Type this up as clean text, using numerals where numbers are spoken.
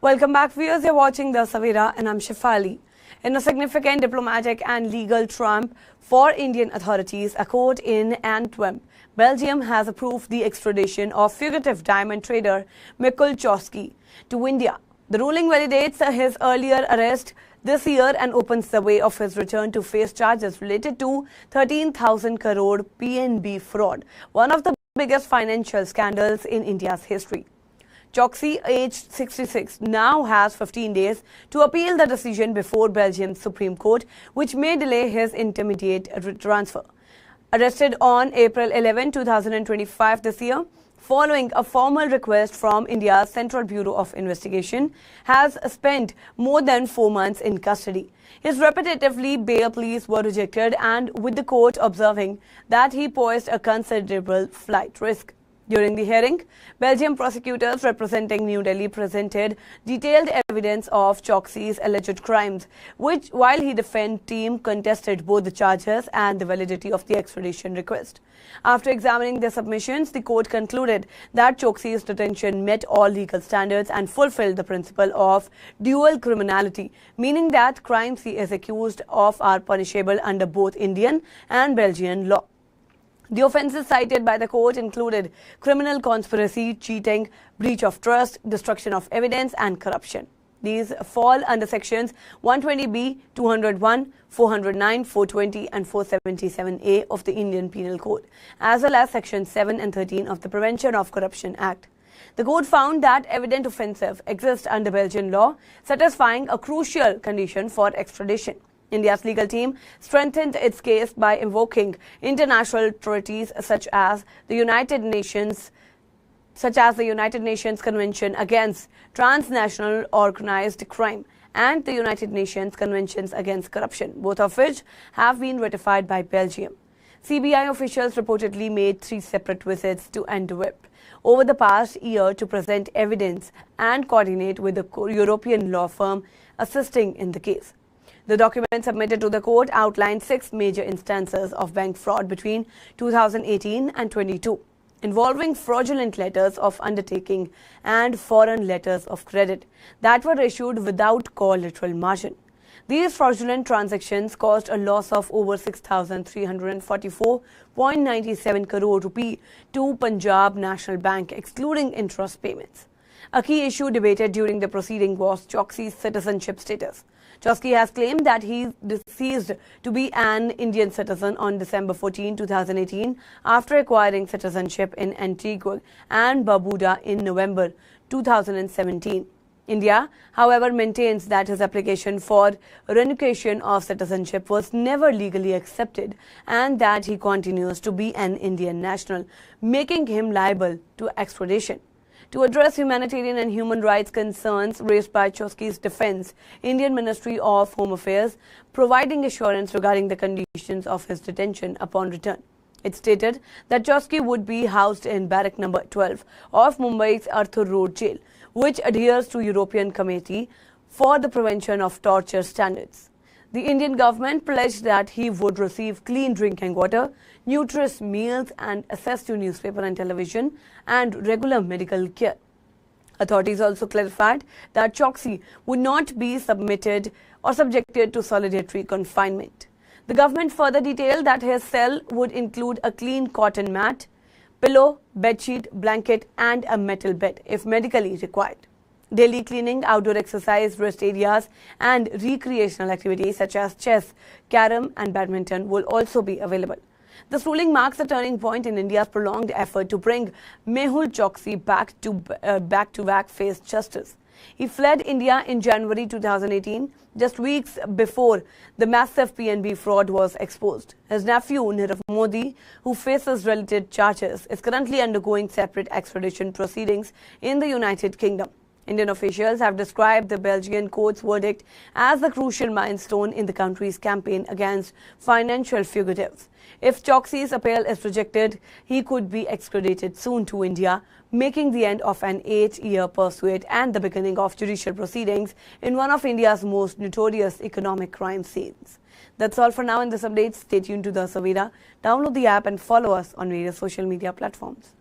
Welcome back, viewers. You're watching The Savira and I'm Shifali. In a significant diplomatic and legal trump for Indian authorities, a court in Antwerp, Belgium has approved the extradition of fugitive diamond trader Mehul Choksi to India. The ruling validates his earlier arrest this year and opens the way of his return to face charges related to 000-Crore PNB fraud, one of the biggest financial scandals in India's history. Choksi, aged 66, now has 15 days to appeal the decision before Belgium's Supreme Court, which may delay his intermediate transfer. Arrested on April 11, 2025 this year, following a formal request from India's Central Bureau of Investigation, has spent more than 4 months in custody. His repetitively bail pleas were rejected, and with the court observing that he posed a considerable flight risk. During the hearing, Belgian prosecutors representing New Delhi presented detailed evidence of Choksi's alleged crimes, which, while his defense team contested both the charges and the validity of the extradition request. After examining the submissions, the court concluded that Choksi's detention met all legal standards and fulfilled the principle of dual criminality, meaning that crimes he is accused of are punishable under both Indian and Belgian law. The offences cited by the court included criminal conspiracy, cheating, breach of trust, destruction of evidence, and corruption. These fall under sections 120B, 201, 409, 420, and 477A of the Indian Penal Code, as well as sections 7 and 13 of the Prevention of Corruption Act. The court found that evident offences exist under Belgian law, satisfying a crucial condition for extradition. India's legal team strengthened its case by invoking international authorities such as the United Nations Convention Against Transnational Organized Crime and the United Nations Conventions Against Corruption, both of which have been ratified by Belgium. CBI officials reportedly made 3 separate visits to Antwerp over the past year to present evidence and coordinate with the European law firm assisting in the case. The document submitted to the court outlined 6 major instances of bank fraud between 2018 and 22, involving fraudulent letters of undertaking and foreign letters of credit that were issued without collateral margin. These fraudulent transactions caused a loss of over 6,344.97 crore rupee to Punjab National Bank, excluding interest payments. A key issue debated during the proceeding was Choksi's citizenship status. Choksi has claimed that he ceased to be an Indian citizen on December 14, 2018, after acquiring citizenship in Antigua and Barbuda in November 2017. India, however, maintains that his application for revocation of citizenship was never legally accepted and that he continues to be an Indian national, making him liable to extradition. To address humanitarian and human rights concerns raised by Choksi's defense, Indian Ministry of Home Affairs providing assurance regarding the conditions of his detention upon return. It stated that Choksi would be housed in barrack number 12 of Mumbai's Arthur Road jail, which adheres to European Committee for the Prevention of Torture standards. The Indian government pledged that he would receive clean drinking water, nutritious meals, and access to newspaper and television, and regular medical care. Authorities also clarified that Choksi would not be subjected to solitary confinement. The government further detailed that his cell would include a clean cotton mat, pillow, bedsheet, blanket, and a metal bed if medically required. Daily cleaning, outdoor exercise, rest areas, and recreational activities such as chess, carom, and badminton will also be available. This ruling marks a turning point in India's prolonged effort to bring Mehul Choksi back to face justice. He fled India in January 2018, just weeks before the massive PNB fraud was exposed. His nephew, Nirav Modi, who faces related charges, is currently undergoing separate extradition proceedings in the United Kingdom. Indian officials have described the Belgian court's verdict as a crucial milestone in the country's campaign against financial fugitives. If Choksi's appeal is rejected, he could be extradited soon to India, making the end of an 8-year pursuit and the beginning of judicial proceedings in one of India's most notorious economic crime scenes. That's all for now in this update. Stay tuned to The Savira. Download the app and follow us on various social media platforms.